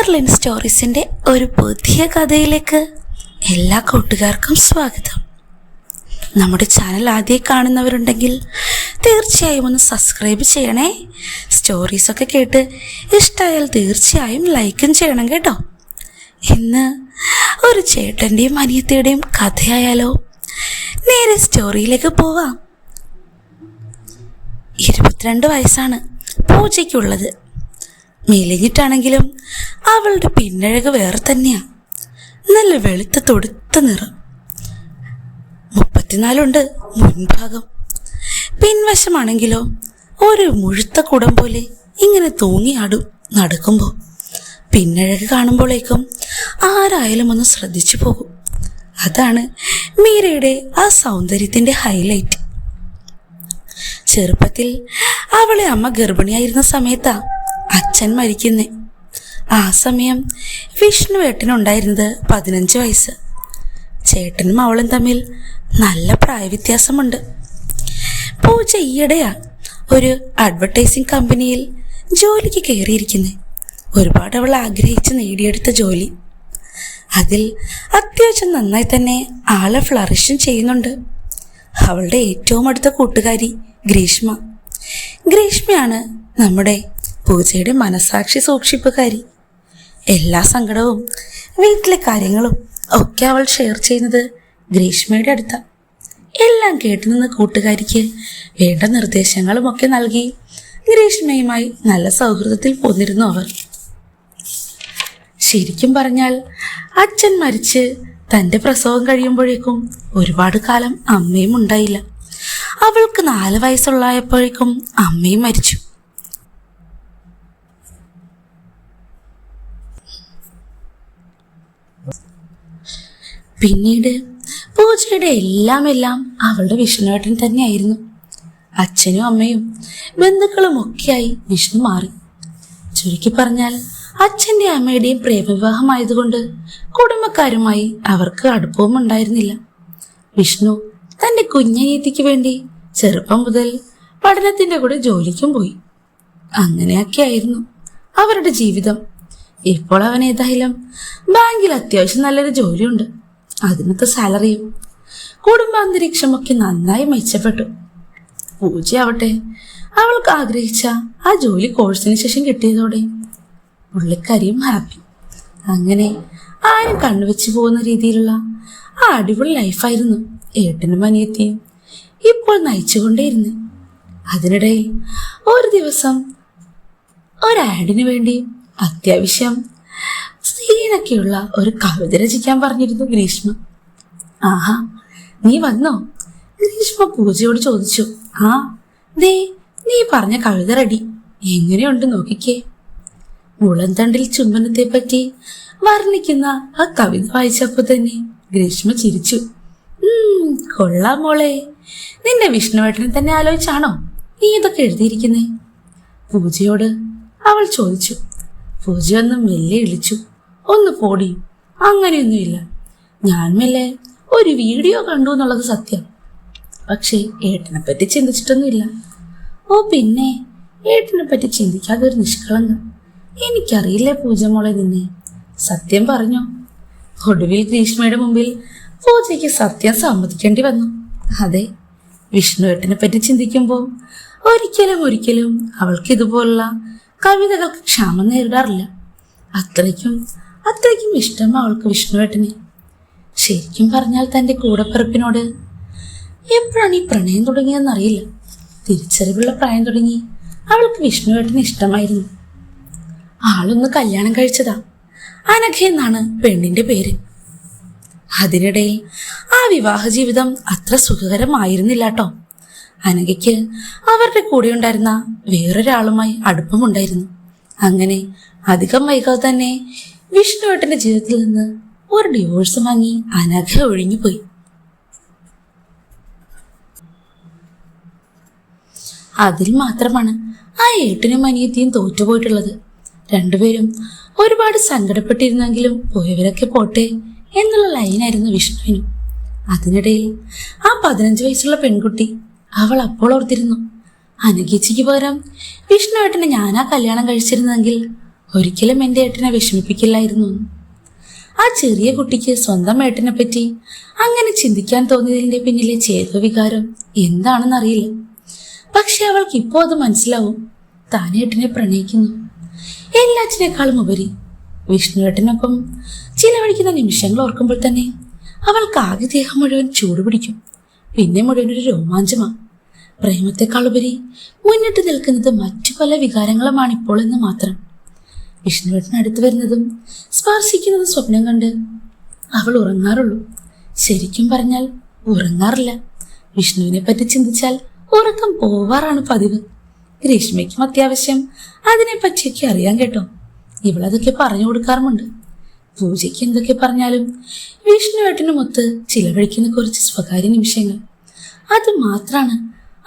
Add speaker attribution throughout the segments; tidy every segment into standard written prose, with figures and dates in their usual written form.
Speaker 1: Merlin സ്റ്റോറീസിൻ്റെ ഒരു പുതിയ കഥയിലേക്ക് എല്ലാ കൂട്ടുകാർക്കും സ്വാഗതം. നമ്മുടെ ചാനൽ ആദ്യമായി കാണുന്നവരുണ്ടെങ്കിൽ തീർച്ചയായും ഒന്ന് സബ്സ്ക്രൈബ് ചെയ്യണേ. സ്റ്റോറീസൊക്കെ കേട്ട് ഇഷ്ടമായാൽ തീർച്ചയായും ലൈക്കും ചെയ്യണം കേട്ടോ. ഇന്ന് ഒരു ചേട്ടൻ്റെയും അനിയത്തിയുടെയും കഥയായാലോ? നേരെ സ്റ്റോറിയിലേക്ക് പോവാം. 22 വയസ്സാണ് പൂജയ്ക്കുള്ളത്. മെലിഞ്ഞിട്ടാണെങ്കിലും അവളുടെ പിന്നഴക് വേറെ തന്നെയാണ്. നല്ല വെളുത്ത തൊടുത്ത നിറം. 34 മുൻഭാഗം. പിൻവശമാണെങ്കിലോ ഒരു മുഴുത്ത കുടം പോലെ ഇങ്ങനെ തൂങ്ങിയാടും നടക്കുമ്പോൾ. പിന്നഴക് കാണുമ്പോഴേക്കും ആരായാലും ഒന്ന് ശ്രദ്ധിച്ചു പോകും. അതാണ് മീരയുടെ ആ സൗന്ദര്യത്തിൻ്റെ ഹൈലൈറ്റ്. ചെറുപ്പത്തിൽ അവളെ അമ്മ ഗർഭിണിയായിരുന്ന സമയത്താ അച്ഛൻ മരിക്കുന്നേ. ആ സമയം വിഷ്ണുവേട്ടനുണ്ടായിരുന്നത് 15 വയസ്സ്. ചേട്ടനും അവളും തമ്മിൽ നല്ല പ്രായവ്യത്യാസമുണ്ട്. പൂജ ഈയിടെയാ ഒരു അഡ്വർടൈസിങ് കമ്പനിയിൽ ജോലിക്ക് കയറിയിരിക്കുന്നത്. ഒരുപാട് അവൾ ആഗ്രഹിച്ച് നേടിയെടുത്ത ജോലി. അതിൽ അത്യാവശ്യം നന്നായി തന്നെ ആളെ ഫ്ലറിഷും ചെയ്യുന്നുണ്ട്. അവളുടെ ഏറ്റവും അടുത്ത കൂട്ടുകാരി ഗ്രീഷ്മയാണ് നമ്മുടെ പൂജയുടെ മനസാക്ഷി സൂക്ഷിപ്പുകാരി. എല്ലാ സങ്കടവും വീട്ടിലെ കാര്യങ്ങളും ഒക്കെ അവൾ ഷെയർ ചെയ്യുന്നത് ഗ്രീഷ്മയുടെ അടുത്താണ്. എല്ലാം കേട്ടുനിന്ന് കൂട്ടുകാരിക്ക് വേണ്ട നിർദ്ദേശങ്ങളും ഒക്കെ നൽകി ഗ്രീഷ്മയുമായി നല്ല സൗഹൃദത്തിൽ പോന്നിരുന്നു അവർ. ശരിക്കും പറഞ്ഞാൽ അച്ഛൻ മരിച്ച് തൻ്റെ പ്രസവം കഴിയുമ്പോഴേക്കും ഒരുപാട് കാലം അമ്മയും ഉണ്ടായില്ല. അവൾക്ക് 4 വയസ്സുള്ളപ്പോഴേക്കും അമ്മയും മരിച്ചു. പിന്നീട് പൂജയുടെ എല്ലാം അവളുടെ വിഷ്ണുവേട്ടൻ തന്നെയായിരുന്നു. അച്ഛനും അമ്മയും ബന്ധുക്കളും ഒക്കെയായി വിഷ്ണു മാറി. ചുരുക്കി പറഞ്ഞാൽ അച്ഛൻ്റെ അമ്മയുടെയും പ്രേമവിവാഹമായതുകൊണ്ട് കുടുംബക്കാരുമായി അവർക്ക് അടുപ്പവും ഉണ്ടായിരുന്നില്ല. വിഷ്ണു തൻ്റെ കുഞ്ഞനിയത്തിക്ക് വേണ്ടി ചെറുപ്പം മുതൽ പഠനത്തിൻ്റെ കൂടെ ജോലിക്കും പോയി. അങ്ങനെയൊക്കെയായിരുന്നു അവരുടെ ജീവിതം. ഇപ്പോൾ അവൻ ഏതായാലും ബാങ്കിൽ അത്യാവശ്യം നല്ലൊരു ജോലിയുണ്ട്. അതിനൊക്കെ സാലറിയും കുടുംബാന്തരീക്ഷമൊക്കെ നന്നായി മെച്ചപ്പെട്ടു. പൂജയാവട്ടെ അവൾക്ക് ആഗ്രഹിച്ച ആ ജോലി കോഴ്സിന് ശേഷം കിട്ടിയതോടെ പുള്ളിക്കാരിയും ഹാപ്പി. അങ്ങനെ ആരും കണ്ണുവെച്ച് പോകുന്ന രീതിയിലുള്ള ആ അടിപൊളി ലൈഫായിരുന്നു ഏട്ടനും അനിയത്തിയും ഇപ്പോൾ നയിച്ചുകൊണ്ടേയിരുന്നു. അതിനിടയിൽ ഒരു ദിവസം ഒരാഡിന് വേണ്ടി അത്യാവശ്യം സീനൊക്കെയുള്ള ഒരു കവിത രചിക്കാൻ പറഞ്ഞിരുന്നു ഗ്രീഷ്മ. ആഹാ, നീ വന്നോ? ഗ്രീഷ്മ പൂജയോട് ചോദിച്ചു. ആ ദേ, നീ പറഞ്ഞ കവിത റെഡി. എങ്ങനെയുണ്ട് നോക്കിക്കേ. മുളന്തണ്ടിൽ ചുംബനത്തെ പറ്റി വർണ്ണിക്കുന്ന ആ കവിത വായിച്ചപ്പോൾ തന്നെ ഗ്രീഷ്മ ചിരിച്ചു. കൊള്ളാം മോളെ. നിന്റെ വിഷ്ണുവേട്ടനെ തന്നെ ആലോചിച്ചാണോ നീ ഇതൊക്കെ എഴുതിയിരിക്കുന്നേ? പൂജയോട് അവൾ ചോദിച്ചു. പൂജയൊന്നും മെല്ലെ വിളിച്ചു. ഒന്ന് പോടി, അങ്ങനെയൊന്നുമില്ല. ഞാൻ മെല്ലെ ഒരു വീഡിയോ കണ്ടു എന്നുള്ളത് സത്യം. പക്ഷേ ഏട്ടനെ പറ്റി ചിന്തിച്ചിട്ടൊന്നുമില്ല. ഓ പിന്നെ, ഏട്ടനെ പറ്റി ചിന്തിക്കാതെ ഒരു നിഷ്കളങ്കം. എനിക്കറിയില്ലേ പൂജ മോളെ നിന്നെ. സത്യം പറഞ്ഞു. ഒടുവിൽ ഗ്രീഷ്മയുടെ മുമ്പിൽ പൂജയ്ക്ക് സത്യം സമ്മതിക്കേണ്ടി വന്നു. അതെ, വിഷ്ണുവേട്ടനെ പറ്റി ചിന്തിക്കുമ്പോൾ ഒരിക്കലും അവൾക്ക് ഇതുപോലുള്ള കവിതകൾക്ക് ക്ഷാമം നേരിടാറില്ല. അത്രയ്ക്കും ഇഷ്ടം അവൾക്ക് വിഷ്ണുവേട്ടനെ. ശരിക്കും പറഞ്ഞാൽ തൻ്റെ കൂടപ്പിറപ്പിനോട് എപ്പോഴാണ് ഈ പ്രണയം തുടങ്ങിയതെന്നറിയില്ല. തിരിച്ചറിവുള്ള പ്രായം തുടങ്ങി അവൾക്ക് വിഷ്ണുവേട്ടന് ഇഷ്ടമായിരുന്നു. ആളൊന്ന് കല്യാണം കഴിച്ചതാ. അനഘ എന്നാണ് പെണ്ണിന്റെ പേര്. അതിനിടയിൽ ആ വിവാഹ ജീവിതം അത്ര സുഖകരമായിരുന്നില്ല കേട്ടോ. അനഘയ്ക്ക് അവരുടെ കൂടെ ഉണ്ടായിരുന്ന വേറൊരാളുമായി അടുപ്പമുണ്ടായിരുന്നു. അങ്ങനെ അധികം വൈകാതെ തന്നെ വിഷ്ണുവേട്ടന്റെ ജീവിതത്തിൽ നിന്ന് ഒരു ഡിവോഴ്സ് വാങ്ങി അനഘ ഒഴിഞ്ഞുപോയി. അതിൽ മാത്രമാണ് ആ ഏട്ടനും അനിയത്തിയും തോറ്റുപോയിട്ടുള്ളത്. രണ്ടുപേരും ഒരുപാട് സങ്കടപ്പെട്ടിരുന്നെങ്കിലും പോയവരൊക്കെ പോട്ടെ എന്നുള്ള ലൈനായിരുന്നു വിഷ്ണുവിനും. അതിനിടയിൽ ആ 15 വയസ്സുള്ള പെൺകുട്ടി അവൾ അപ്പോൾ ഓർത്തിരുന്നു, അനഘേച്ചിക്ക് പകരം വിഷ്ണുവേട്ടനെ ഞാനാ കല്യാണം കഴിച്ചിരുന്നെങ്കിൽ ഒരിക്കലും എൻ്റെ ഏട്ടനെ വിഷമിപ്പിക്കില്ലായിരുന്നു. ആ ചെറിയ കുട്ടിക്ക് സ്വന്തം ഏട്ടനെ പറ്റി അങ്ങനെ ചിന്തിക്കാൻ തോന്നിയതിൻ്റെ പിന്നിലെ ചേതോവികാരം എന്താണെന്നറിയില്ല. പക്ഷെ അവൾക്ക് ഇപ്പോൾ അത് മനസ്സിലാവും. താൻ ഏട്ടനെ പ്രണയിക്കുന്നു. എല്ലാറ്റിനേക്കാളും ഉപരി വിഷ്ണുവേട്ടനൊപ്പം ചിലവഴിക്കുന്ന നിമിഷങ്ങൾ ഓർക്കുമ്പോൾ തന്നെ അവൾക്ക് ആകെ ദേഹം മുഴുവൻ ചൂടുപിടിക്കും. പിന്നെ മുഴുവൻ ഒരു രോമാഞ്ചമാണ്. പ്രേമത്തെക്കാളുപരി മുന്നിട്ട് നിൽക്കുന്നത് മറ്റു പല വികാരങ്ങളുമാണ് ഇപ്പോൾ എന്ന് മാത്രം. വിഷ്ണുവേട്ടൻ അടുത്ത് വരുന്നതും സ്പർശിക്കുന്നതും സ്വപ്നം കണ്ട് അവൾ ഉറങ്ങാറുള്ളൂ. ശരിക്കും പറഞ്ഞാൽ ഉറങ്ങാറില്ല. വിഷ്ണുവിനെ പറ്റി ചിന്തിച്ചാൽ ഉറക്കം പോവാറാണ് പതിവ്. ഗ്രീഷ്മയ്ക്കും അത്യാവശ്യം അതിനെപ്പറ്റിയൊക്കെ അറിയാൻ കേട്ടോ. ഇവളതൊക്കെ പറഞ്ഞു കൊടുക്കാറുമുണ്ട്. പൂജയ്ക്ക് എന്തൊക്കെ പറഞ്ഞാലും വിഷ്ണുവേട്ടനുമൊത്ത് ചിലവഴിക്കുന്ന കുറച്ച് സ്വകാര്യ നിമിഷങ്ങൾ, അത് മാത്രമാണ്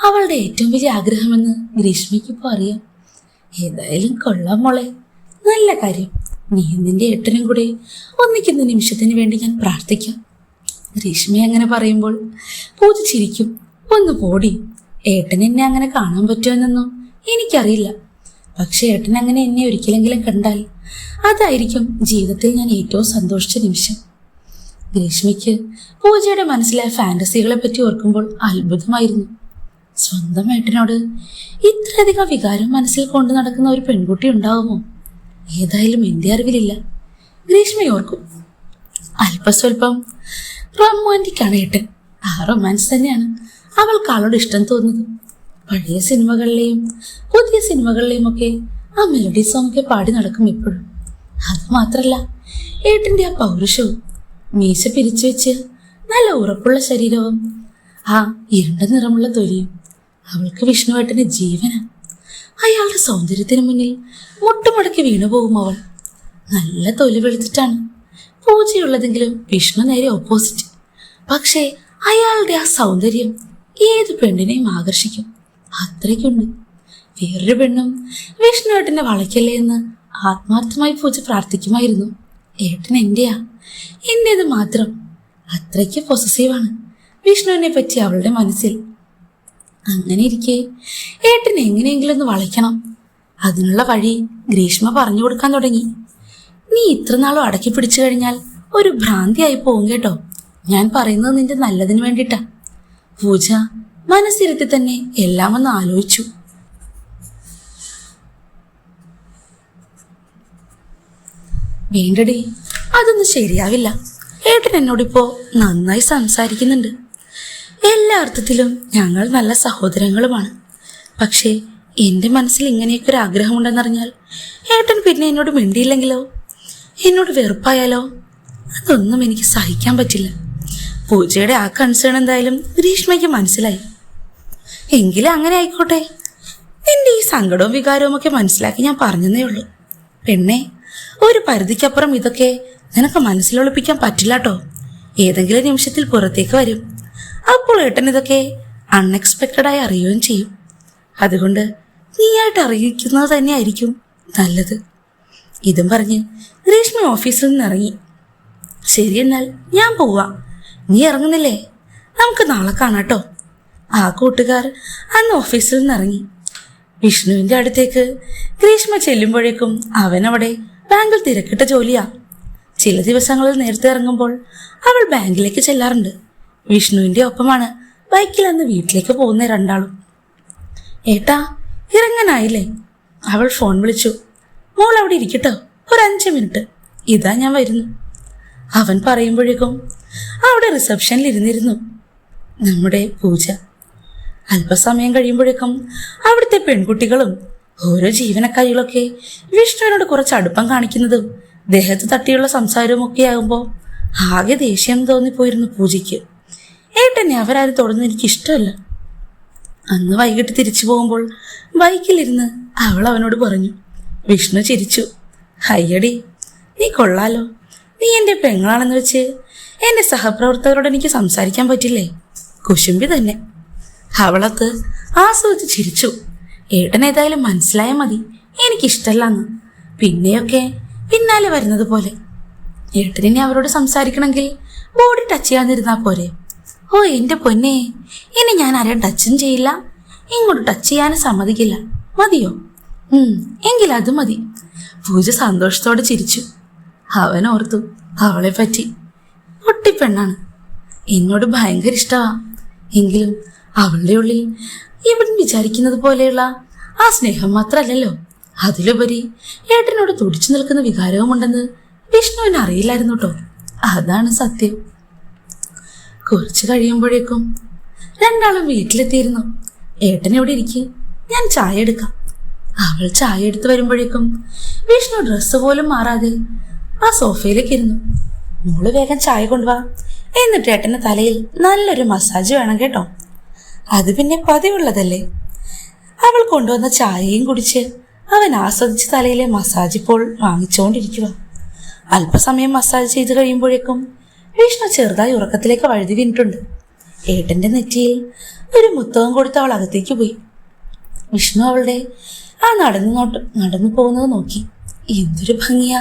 Speaker 1: അവളുടെ ഏറ്റവും വലിയ ആഗ്രഹമെന്ന് ഗ്രീഷ്മയ്ക്ക് ഇപ്പോൾ അറിയാം. ഏതായാലും കൊള്ളാം മോളെ, നല്ല കാര്യം. നീ നിന്റെ ഏട്ടനും കൂടെ ഒന്നിക്കുന്ന നിമിഷത്തിന് വേണ്ടി ഞാൻ പ്രാർത്ഥിക്കാം. ഗ്രീഷ്മയെ അങ്ങനെ പറയുമ്പോൾ പൂജ ചിരിക്കും. ഒന്ന് പോടി, ഏട്ടൻ എന്നെ അങ്ങനെ കാണാൻ പറ്റുമെന്നൊന്നും എനിക്കറിയില്ല. പക്ഷെ ഏട്ടൻ അങ്ങനെ എന്നെ ഒരിക്കലെങ്കിലും കണ്ടാൽ അതായിരിക്കും ജീവിതത്തിൽ ഞാൻ ഏറ്റവും സന്തോഷിച്ച നിമിഷം. ഗ്രീഷ്മയ്ക്ക് പൂജയുടെ മനസ്സിലായ ഫാന്റസികളെ പറ്റി ഓർക്കുമ്പോൾ അത്ഭുതമായിരുന്നു. സ്വന്തം ഏട്ടനോട് ഇത്രയധികം വികാരം മനസ്സിൽ കൊണ്ടു നടക്കുന്ന ഒരു പെൺകുട്ടി ഉണ്ടാവുമോ? ഏതായാലും എൻ്റെ അറിവിലില്ല. ഗ്രീഷ്മ ഓർക്കും. അല്പസ്വല്പം റൊമാൻറ്റിക്കാണ് ഏട്ടൻ. ആ റൊമാൻസ് തന്നെയാണ് അവൾക്ക് ആളോട് ഇഷ്ടം തോന്നുന്നത്. പഴയ സിനിമകളിലെയും പുതിയ സിനിമകളിലെയും ഒക്കെ ആ മെലഡി സോങ് ഒക്കെ പാടി നടക്കും എപ്പോഴും. അത് മാത്രല്ല, ഏട്ടൻ്റെ ആ പൗരുഷവും മീശ പിരിച്ചു വെച്ച് നല്ല ഉറപ്പുള്ള ശരീരവും ആ ഇരുണ്ട നിറമുള്ള തൊലിയും അവൾക്ക് വിഷ്ണുവേട്ടന് ജീവനാണ്. അയാളുടെ സൗന്ദര്യത്തിന് മുന്നിൽ മുട്ടുമടക്കി വീണുപോകും അവൾ. നല്ല തൊലി വെളുത്തിട്ടാണ് പൂജയുള്ളതെങ്കിലും വിഷ്ണു നേരെ ഓപ്പോസിറ്റ്. പക്ഷേ അയാളുടെ ആ സൗന്ദര്യം ഏത് പെണ്ണിനെയും ആകർഷിക്കും. അത്രയ്ക്കുണ്ട്. വേറൊരു പെണ്ണും വിഷ്ണുവേട്ടനെ വളയ്ക്കല്ലേ എന്ന് ആത്മാർത്ഥമായി പൂജ പ്രാർത്ഥിക്കുമായിരുന്നു. ഏട്ടൻ എന്റെയാ, എന്റേത് മാത്രം. അത്രയ്ക്ക് പൊസസീവാണ് വിഷ്ണുവിനെ പറ്റി അവളുടെ മനസ്സിൽ. അങ്ങനെ ഇരിക്കെ ഏട്ടൻ എങ്ങനെയെങ്കിലും ഒന്ന് വളയ്ക്കണം. അതിനുള്ള വഴി ഗ്രീഷ്മ പറഞ്ഞു കൊടുക്കാൻ തുടങ്ങി. നീ ഇത്ര നാളും അടക്കി പിടിച്ചു കഴിഞ്ഞാൽ ഒരു ഭ്രാന്തിയായി പോകും കേട്ടോ. ഞാൻ പറയുന്നത് നിന്റെ നല്ലതിന് വേണ്ടിയിട്ടാ. പൂജ മനസ്സിരുത്തി തന്നെ എല്ലാം ഒന്ന് ആലോചിച്ചു. വേണ്ടടി, അതൊന്നും ശരിയാവില്ല. ഏട്ടൻ എന്നോടിപ്പോ നന്നായി സംസാരിക്കുന്നുണ്ട്. എല്ലാ അർത്ഥത്തിലും ഞങ്ങൾ നല്ല സഹോദരങ്ങളുമാണ്. പക്ഷേ എൻ്റെ മനസ്സിൽ ഇങ്ങനെയൊക്കെ ഒരു ആഗ്രഹമുണ്ടെന്നറിഞ്ഞാൽ ഏട്ടൻ പിന്നെ എന്നോട് മിണ്ടിയില്ലെങ്കിലോ, എന്നോട് വെറുപ്പായാലോ, അതൊന്നും എനിക്ക് സഹിക്കാൻ പറ്റില്ല. പൂജയുടെ ആ കൺസേൺ എന്തായാലും ഗ്രീഷ്മയ്ക്ക് മനസ്സിലായി. എങ്കിലും അങ്ങനെ ആയിക്കോട്ടെ. എൻ്റെ ഈ സങ്കടവും വികാരവും ഒക്കെ മനസ്സിലാക്കി ഞാൻ പറഞ്ഞതേ ഉള്ളൂ. പെണ്ണെ, ഒരു പരിധിക്കപ്പുറം ഇതൊക്കെ നിനക്ക് മനസ്സിലൊളിപ്പിക്കാൻ പറ്റില്ല കേട്ടോ. ഏതെങ്കിലും നിമിഷത്തിൽ പുറത്തേക്ക് വരും. അപ്പോൾ ഏട്ടൻ ഇതൊക്കെ അൺഎക്സ്പെക്റ്റഡായി അറിയുകയും ചെയ്യും. അതുകൊണ്ട് നീയായിട്ട് അറിയിക്കുന്നത് തന്നെയായിരിക്കും നല്ലത്. ഇതും പറഞ്ഞ് ഗ്രീഷ്മ ഓഫീസിൽ നിന്ന് ഇറങ്ങി. ശരി, എന്നാൽ ഞാൻ പോവാം. നീ ഇറങ്ങുന്നില്ലേ? നമുക്ക് നാളെ കാണാട്ടോ. ആ കൂട്ടുകാർ അന്ന് ഓഫീസിൽ നിന്ന് ഇറങ്ങി. വിഷ്ണുവിൻ്റെ അടുത്തേക്ക് ഗ്രീഷ്മ ചെല്ലുമ്പോഴേക്കും അവനവിടെ ബാങ്കിൽ തിരക്കിട്ട ജോലിയാ. ചില ദിവസങ്ങളിൽ നേരത്തെ ഇറങ്ങുമ്പോൾ അവൾ ബാങ്കിലേക്ക് ചെല്ലാറുണ്ട്. വിഷ്ണുവിൻ്റെ ഒപ്പമാണ് ബൈക്കിൽ അന്ന് വീട്ടിലേക്ക് പോകുന്ന രണ്ടാളും. ഏട്ടാ, ഇറങ്ങാനായില്ലേ? അവൾ ഫോൺ വിളിച്ചു. മോൾ അവിടെ ഇരിക്കട്ടോ, ഒരു 5 മിനിറ്റ്, ഇതാ ഞാൻ വരുന്നു. അവൻ പറയുമ്പോഴേക്കും അവിടെ റിസപ്ഷനിൽ ഇരുന്നിരുന്നു നമ്മുടെ പൂജ. അല്പസമയം കഴിയുമ്പോഴേക്കും അവിടുത്തെ പെൺകുട്ടികളും ഓരോ ജീവനക്കാരികളൊക്കെ വിഷ്ണുവിനോട് കുറച്ച് അടുപ്പം കാണിക്കുന്നതും ദേഹത്ത് തട്ടിയുള്ള സംസാരവും ഒക്കെ ആകുമ്പോൾ ആകെ ദേഷ്യം തോന്നിപ്പോയിരുന്നു പൂജയ്ക്ക്. ഏട്ടനെ അവരാരും തൊടുന്നത് എനിക്ക് ഇഷ്ടമല്ല. അന്ന് വൈകിട്ട് തിരിച്ചു പോകുമ്പോൾ ബൈക്കിലിരുന്ന് അവൾ അവനോട് പറഞ്ഞു. വിഷ്ണു ചിരിച്ചു. ഹയ്യടി, നീ കൊള്ളാലോ. നീ എൻ്റെ പെങ്ങളാണെന്ന് വെച്ച് എൻ്റെ സഹപ്രവർത്തകരോട് എനിക്ക് സംസാരിക്കാൻ പറ്റില്ലേ? കുശുമ്പി തന്നെ. അവളത്ത് ആസ്വദിച്ച് ചിരിച്ചു. ഏട്ടനേതായാലും മനസ്സിലായാൽ മതി എനിക്കിഷ്ടമല്ലെന്ന്. പിന്നെയൊക്കെ പിന്നാലെ വരുന്നത് പോലെ. ഏട്ടനെ അവരോട് സംസാരിക്കണമെങ്കിൽ ബോഡി ടച്ച് ചെയ്യാതിരുന്നാൽ പോരെ? ഓ എൻ്റെ പൊന്നെ, ഇനി ഞാൻ ആരെയും ടച്ചും ചെയ്യില്ല, ഇങ്ങോട്ട് ടച്ച് ചെയ്യാനും സമ്മതിക്കില്ല. മതിയോ? എങ്കിൽ അത് മതി. പൂജ സന്തോഷത്തോടെ ചിരിച്ചു. അവൻ ഓർത്തു അവളെ പറ്റി. പൊട്ടിപ്പെണ്ണാണ്, എന്നോട് ഭയങ്കര ഇഷ്ടമാ. എങ്കിലും അവളുടെ ഉള്ളിൽ ഇവൻ വിചാരിക്കുന്നത് പോലെയുള്ള ആ സ്നേഹം മാത്രമല്ലല്ലോ, അതിലുപരി ഏട്ടനോട് തുടിച്ചു നിൽക്കുന്ന വികാരവുമുണ്ടെന്ന് വിഷ്ണുവിന് അറിയില്ലായിരുന്നു കേട്ടോ. അതാണ് സത്യം. കുറച്ച് കഴിയുമ്പോഴേക്കും രണ്ടാളും വീട്ടിലെത്തിയിരുന്നു. ഏട്ടൻ എവിടെ ഇരിക്കും, ഞാൻ ചായ എടുക്കാം. അവൾ ചായ എടുത്ത് വരുമ്പോഴേക്കും വിഷ്ണു ഡ്രസ്സ് പോലും മാറാതെ ആ സോഫയിലേക്ക് ഇരുന്നു. മോള് വേഗം ചായ കൊണ്ടുവാ, എന്നിട്ട് ഏട്ടന്റെ തലയിൽ നല്ലൊരു മസാജ് വേണം കേട്ടോ. അത് പിന്നെ പതിവുള്ളതല്ലേ. അവൾ കൊണ്ടുവന്ന ചായയും കുടിച്ച് അവൻ ആസ്വദിച്ച് തലയിലെ മസാജ് ഇപ്പോൾ വാങ്ങിച്ചുകൊണ്ടിരിക്കുക. അല്പസമയം മസാജ് ചെയ്ത് കഴിയുമ്പോഴേക്കും വിഷ്ണു ചെറുതായി ഉറക്കത്തിലേക്ക് വഴുതി വീണിട്ടുണ്ട്. ഏട്ടന്റെ നെറ്റിയിൽ ഒരു മുത്തവും കൊടുത്ത് അവൾ അകത്തേക്ക് പോയി. വിഷ്ണു അവളുടെ ആ നടന്നു പോകുന്നത് നോക്കി. എന്തൊരു ഭംഗിയാ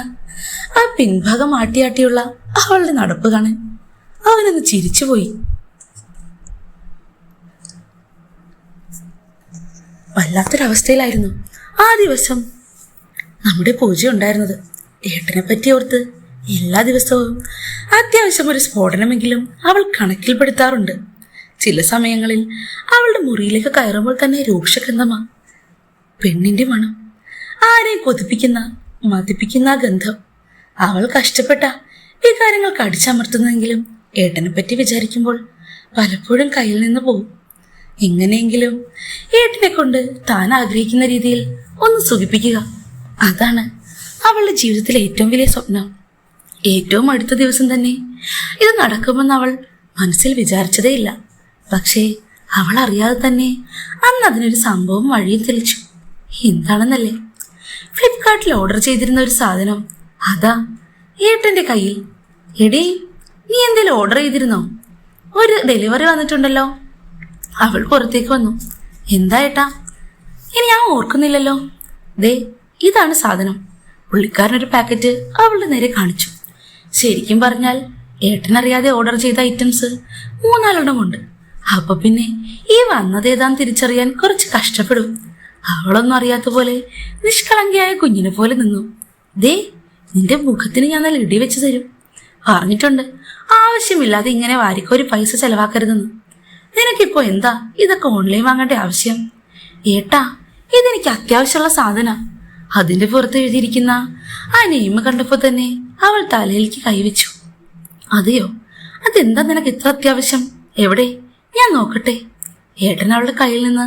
Speaker 1: ആ പിൻഭാഗം ആട്ടിയാട്ടിയുള്ള അവളുടെ നടപ്പ് കാണാൻ. അവനൊന്ന് ചിരിച്ചുപോയി. വല്ലാത്തൊരവസ്ഥയിലായിരുന്നു ആ ദിവസം നമ്മുടെ പൂജ ഉണ്ടായിരുന്നത്. ഏട്ടനെ പറ്റി ഓർത്ത് എല്ലാ ദിവസവും അത്യാവശ്യം ഒരു സ്ഫോടനമെങ്കിലും അവൾ കണക്കിൽപ്പെടുത്താറുണ്ട്. ചില സമയങ്ങളിൽ അവളുടെ മുറിയിലേക്ക് കയറുമ്പോൾ തന്നെ രൂക്ഷഗന്ധമാ. പെണ്ണിന്റെ മണം, ആരെയും കൊതിപ്പിക്കുന്ന മതിപ്പിക്കുന്ന ആ ഗന്ധം. അവൾ കഷ്ടപ്പെട്ട വികാരങ്ങൾ കടിച്ചമർത്തുന്നെങ്കിലും ഏട്ടനെ പറ്റി വിചാരിക്കുമ്പോൾ പലപ്പോഴും കയ്യിൽ നിന്ന് പോകും. എങ്ങനെയെങ്കിലും ഏട്ടനെ കൊണ്ട് താൻ ആഗ്രഹിക്കുന്ന രീതിയിൽ ഒന്ന് സുഖിപ്പിക്കുക, അതാണ് അവളുടെ ജീവിതത്തിലെ ഏറ്റവും വലിയ സ്വപ്നം. ഏറ്റവും അടുത്ത ദിവസം തന്നെ ഇത് നടക്കുമെന്ന് അവൾ മനസ്സിൽ വിചാരിച്ചതേയില്ല. പക്ഷേ അവൾ അറിയാതെ തന്നെ അന്ന് അതിനൊരു സംഭവം വഴിയിൽ തെളിച്ചു. എന്താണെന്നല്ലേ, ഫ്ലിപ്കാർട്ടിൽ ഓർഡർ ചെയ്തിരുന്ന ഒരു സാധനം അതാ ഏട്ടന്റെ കയ്യിൽ. എടീ, നീ എന്തേലും ഓർഡർ ചെയ്തിരുന്നോ? ഒരു ഡെലിവറി വന്നിട്ടുണ്ടല്ലോ. അവൾ പുറത്തേക്ക് വന്നു. എന്താ ഏട്ടാ? ഇനി ഞാൻ ഓർക്കുന്നില്ലല്ലോ. ദേ, ഇതാണ് സാധനം. പുള്ളിക്കാരനൊരു പാക്കറ്റ് അവളുടെ നേരെ കാണിച്ചു. ശരിക്കും പറഞ്ഞാൽ ഏട്ടനറിയാതെ ഓർഡർ ചെയ്ത ഐറ്റംസ് 3-4 അപ്പൊ പിന്നെ ഈ വന്നതേതാന്ന് തിരിച്ചറിയാൻ കുറച്ച് കഷ്ടപ്പെടും. അവളൊന്നും അറിയാത്ത പോലെ നിഷ്കളങ്കയായ കുഞ്ഞിനെ പോലെ നിന്നു. ദേ, നിന്റെ മുഖത്തിന് ഞാൻ നല്ല ഇടി വെച്ച് തരും. പറഞ്ഞിട്ടുണ്ട് ആവശ്യമില്ലാതെ ഇങ്ങനെ വാരിക്കോരി പൈസ ചെലവാക്കരുതെന്ന്. നിനക്കിപ്പോ എന്താ ഇതൊക്കെ ഓൺലൈൻ വാങ്ങേണ്ട ആവശ്യം? ഏട്ടാ, ഇതെനിക്ക് അത്യാവശ്യമുള്ള സാധന. അതിന്റെ പുറത്ത് എഴുതിയിരിക്കുന്ന ആ നെയിം കണ്ടപ്പോ തന്നെ അവൾ തലയിലേക്ക് കൈവച്ചു. അതെയോ? അതെന്താ നിനക്ക് ഇത്ര അത്യാവശ്യം? എവിടെ, ഞാൻ നോക്കട്ടെ. ഏട്ടൻ അവളുടെ കയ്യിൽ നിന്ന്